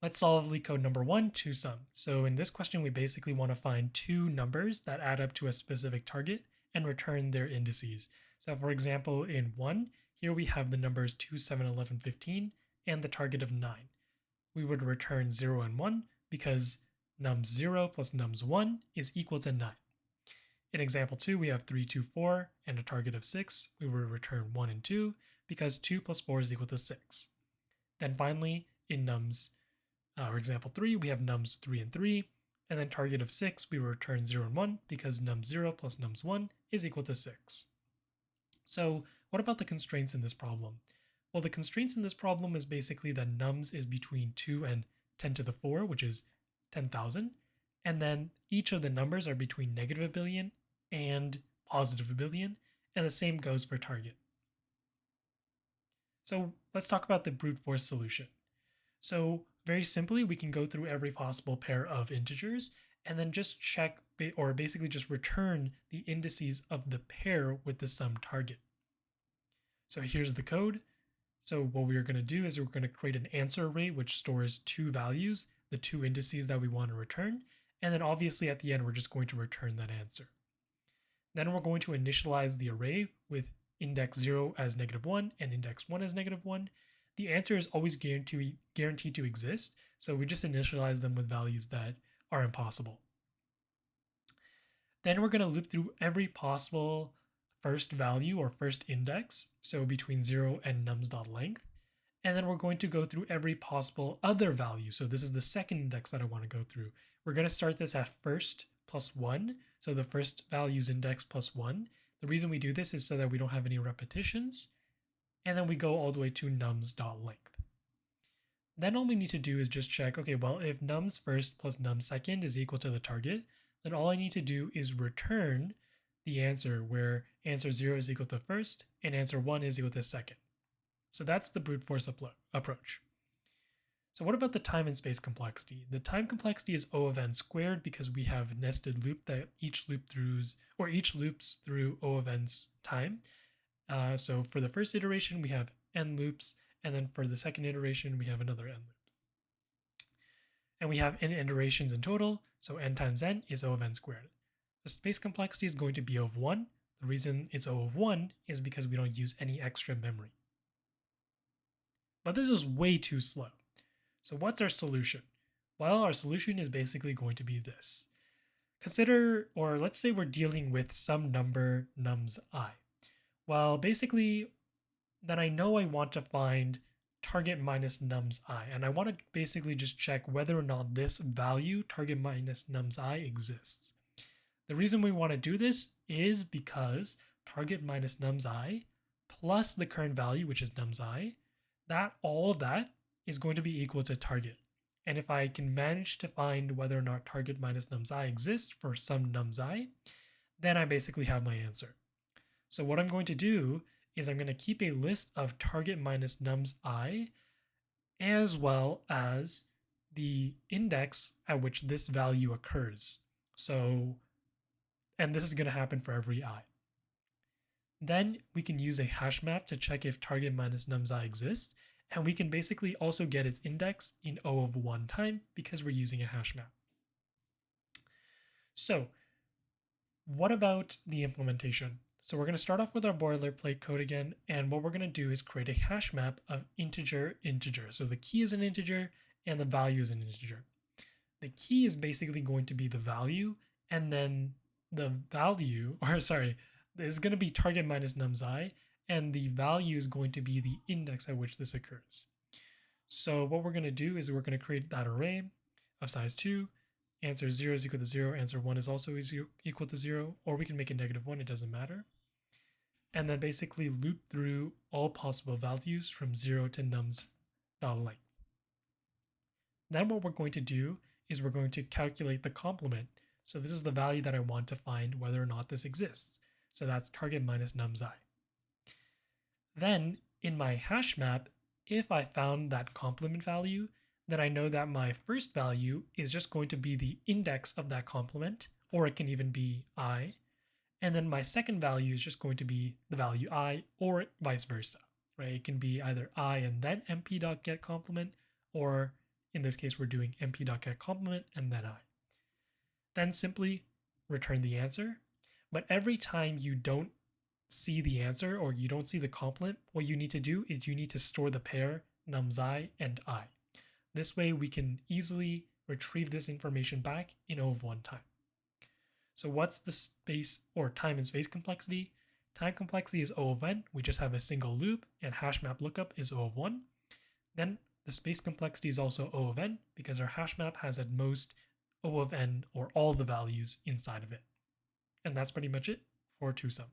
Let's solve Leetcode number 1, two sum. So in this question, we basically want to find two numbers that add up to a specific target and return their indices. So for example, in 1, here we have the numbers 2, 7, 11, 15, and the target of 9. We would return 0 and 1 because nums 0 plus nums 1 is equal to 9. In example 2, we have 3, 2, 4, and a target of 6. We would return 1 and 2 because 2 plus 4 is equal to 6. Then finally, in example 3, we have nums 3 and 3, and then target of 6, we will return 0 and 1 because nums 0 plus nums 1 is equal to 6. So what about the constraints in this problem? Well, the constraints in this problem is basically that nums is between 2 and 10 to the 4, which is 10,000, and then each of the numbers are between negative a billion and positive a billion, and the same goes for target. So let's talk about the brute force solution. So very simply, we can go through every possible pair of integers and then just check or basically just return the indices of the pair with the sum target. So here's the code. So what we're going to do is we're going to create an answer array which stores two values, the two indices that we want to return, and then obviously at the end we're just going to return that answer. Then we're going to initialize the array with index 0 as -1 and index 1 as -1. The answer is always guaranteed to exist, so we just initialize them with values that are impossible. Then we're going to loop through every possible first value or first index, so between 0 and nums.length, and then we're going to go through every possible other value. So this is the second index that I want to go through. We're going to start this at first plus 1, so the first value's index plus 1. The reason we do this is so that we don't have any repetitions, and then we go all the way to nums.length. Then all we need to do is just check, okay, well, if nums first plus nums second is equal to the target, then all I need to do is return the answer where answer 0 is equal to first and answer 1 is equal to second. So that's the brute force approach. So what about the time and space complexity? The time complexity is O of n squared because we have nested loop that each loops through O of n's time. So for the first iteration, we have n loops, and then for the second iteration, we have another n loop. And we have n iterations in total, so n times n is O of n squared. The space complexity is going to be O of 1. The reason it's O of 1 is because we don't use any extra memory. But this is way too slow. So what's our solution? Well, our solution is basically going to be this. Consider, or let's say we're dealing with some number nums I. Well, basically, then I know I want to find target minus nums I, and I want to basically just check whether or not this value, target minus nums I, exists. The reason we want to do this is because target minus nums I plus the current value, which is nums I, all of that is going to be equal to target. And if I can manage to find whether or not target minus nums I exists for some nums I, then I basically have my answer. So what I'm going to do is I'm going to keep a list of target minus nums I as well as the index at which this value occurs. So, and this is going to happen for every I. Then we can use a hash map to check if target minus nums I exists, and we can basically also get its index in O of 1 time because we're using a hash map. So what about the implementation? So we're going to start off with our boilerplate code again, and what we're going to do is create a hash map of integer. So the key is an integer and the value is an integer. The key is basically going to be the value, and then the value, is going to be target minus nums I, and the value is going to be the index at which this occurs. So what we're going to do is we're going to create that array of size 2. Answer 0 is equal to 0, answer 1 is also equal to 0, or we can make it -1, it doesn't matter. And then basically loop through all possible values from 0 to nums.length. Then what we're going to do is we're going to calculate the complement. So this is the value that I want to find whether or not this exists. So that's target minus nums I. Then in my hash map, if I found that complement value, then I know that my first value is just going to be the index of that complement, or it can even be I. And then my second value is just going to be the value I, or vice versa, right? It can be either I and then mp.getComplement, or In this case, we're doing mp.getComplement and then I. Then simply return the answer. But every time you don't see the answer or you don't see the complement, what you need to do is you need to store the pair nums I and I. This way we can easily retrieve this information back in O of 1 time. So what's the space or time and space complexity? Time complexity is O of n. We just have a single loop, and hash map lookup is O of 1. Then the space complexity is also O of n because our hash map has at most O of n or all the values inside of it. And that's pretty much it for 2sum.